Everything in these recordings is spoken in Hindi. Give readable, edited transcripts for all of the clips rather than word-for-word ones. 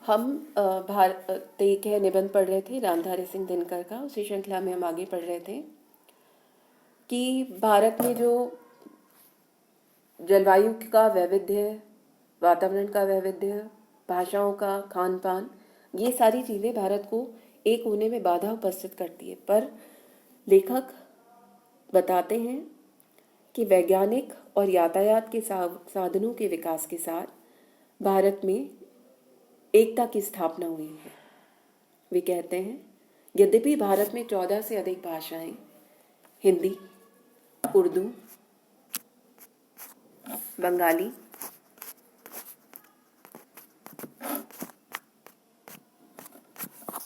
हम भारत है निबंध पढ़ रहे थे रामधारी सिंह दिनकर का। उसी श्रृंखला में हम आगे पढ़ रहे थे कि भारत में जो जलवायु का वैविध्य, वातावरण का वैविध्य, भाषाओं का खान पान, ये सारी चीज़ें भारत को एक होने में बाधा उपस्थित करती है। पर लेखक बताते हैं कि वैज्ञानिक और यातायात के साधनों के विकास के साथ भारत में एकता की स्थापना हुई है। वे कहते हैं, यद्यपि भारत में 14 से अधिक भाषाएं, हिंदी, उर्दू, बंगाली,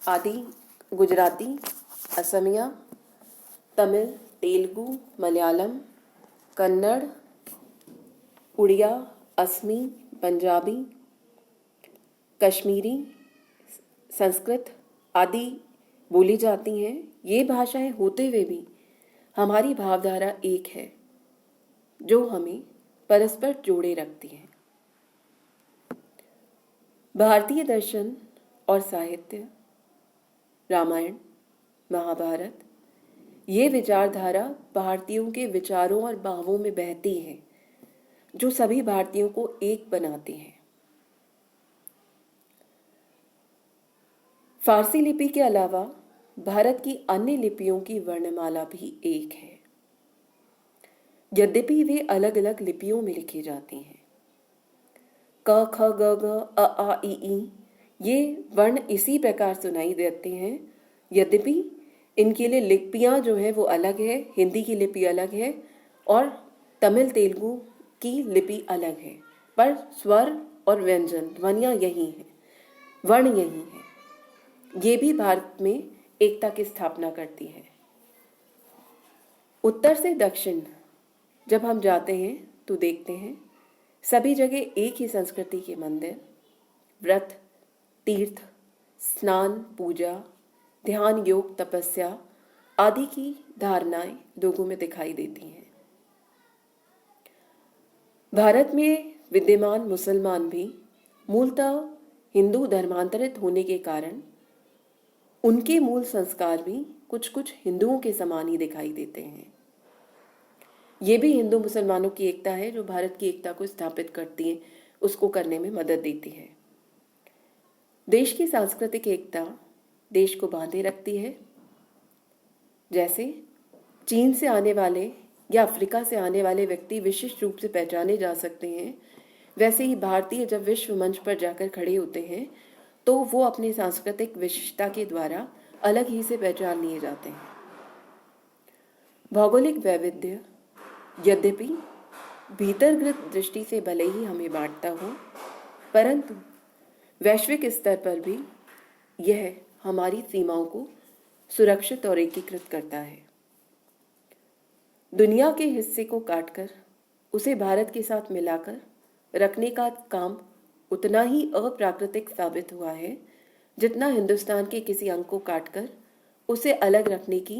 आदि, गुजराती, असमिया, तमिल, तेलुगु, मलयालम, कन्नड़, उड़िया, असमी, पंजाबी, कश्मीरी, संस्कृत आदि बोली जाती हैं। ये भाषाएं होते हुए भी हमारी भावधारा एक है जो हमें परस्पर जोड़े रखती है। भारतीय दर्शन और साहित्य, रामायण, महाभारत, ये विचारधारा भारतीयों के विचारों और भावों में बहती है जो सभी भारतीयों को एक बनाती है। फारसी लिपि के अलावा भारत की अन्य लिपियों की वर्णमाला भी एक है, यद्यपि वे अलग अलग लिपियों में लिखी जाती हैं। क, ख, ग, घ, अ, आ, ई, ये वर्ण इसी प्रकार सुनाई देते हैं, यद्यपि इनके लिए लिपियां जो है वो अलग है। हिंदी की लिपि अलग है और तमिल तेलुगु की लिपि अलग है, पर स्वर और व्यंजन ध्वनियां यही हैं, वर्ण यही है। ये भी भारत में एकता की स्थापना करती है। उत्तर से दक्षिण जब हम जाते हैं तो देखते हैं सभी जगह एक ही संस्कृति के मंदिर, व्रत, तीर्थ, स्नान, पूजा, ध्यान, योग, तपस्या आदि की धारणाएं लोगों में दिखाई देती हैं। भारत में विद्यमान मुसलमान भी मूलतः हिंदू धर्मांतरित होने के कारण उनके मूल संस्कार भी कुछ कुछ हिंदुओं के समान ही दिखाई देते हैं। ये भी हिंदू मुसलमानों की एकता है जो भारत की एकता को स्थापित करती है, उसको करने में मदद देती है। देश की सांस्कृतिक एकता देश को बांधे रखती है। जैसे चीन से आने वाले या अफ्रीका से आने वाले व्यक्ति विशिष्ट रूप से पहचाने जा सकते हैं, वैसे ही भारतीय जब विश्व मंच पर जाकर खड़े होते हैं तो वो अपनी सांस्कृतिक विशिष्टता के द्वारा अलग ही से पहचान लिए जाते हैं। भौगोलिक वैविध्य यद्यपि भीतरगत दृष्टि से भले ही हमें बांटता हो, परंतु वैश्विक स्तर पर भी यह हमारी सीमाओं को सुरक्षित और एकीकृत करता है। दुनिया के हिस्से को काटकर उसे भारत के साथ मिलाकर रखने का काम उतना ही अप्राकृतिक साबित हुआ है जितना हिंदुस्तान के किसी अंग को काटकर उसे अलग रखने की,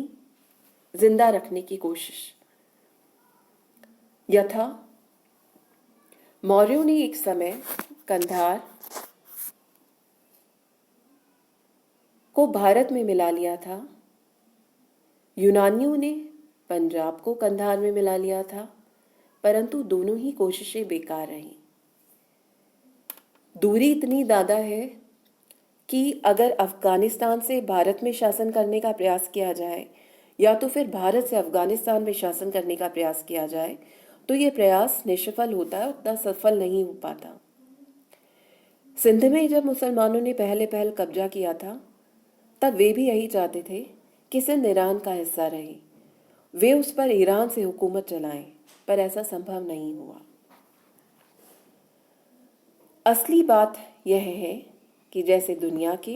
जिंदा रखने की कोशिश। यथा मौर्यों ने एक समय कंधार को भारत में मिला लिया था, यूनानियों ने पंजाब को कंधार में मिला लिया था, परंतु दोनों ही कोशिशें बेकार रहीं। दूरी इतनी ज़्यादा है कि अगर अफगानिस्तान से भारत में शासन करने का प्रयास किया जाए या तो फिर भारत से अफगानिस्तान में शासन करने का प्रयास किया जाए तो ये प्रयास निष्फल होता है, उतना सफल नहीं हो पाता। सिंध में जब मुसलमानों ने पहल कब्जा किया था तब वे भी यही चाहते थे कि सिंध ईरान का हिस्सा रहे, वे उस पर ईरान से हुकूमत चलाएं, पर ऐसा संभव नहीं हुआ। असली बात यह है कि जैसे दुनिया के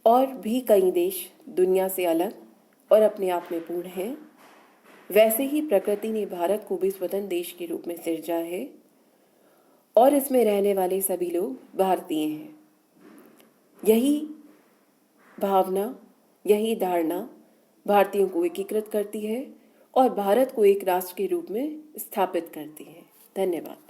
और भी कई देश दुनिया से अलग और अपने आप में पूर्ण हैं, वैसे ही प्रकृति ने भारत को भी स्वतंत्र देश के रूप में सिरजा है और इसमें रहने वाले सभी लोग भारतीय हैं। यही भावना, यही धारणा भारतीयों को एकीकृत करती है और भारत को एक राष्ट्र के रूप में स्थापित करती है। धन्यवाद।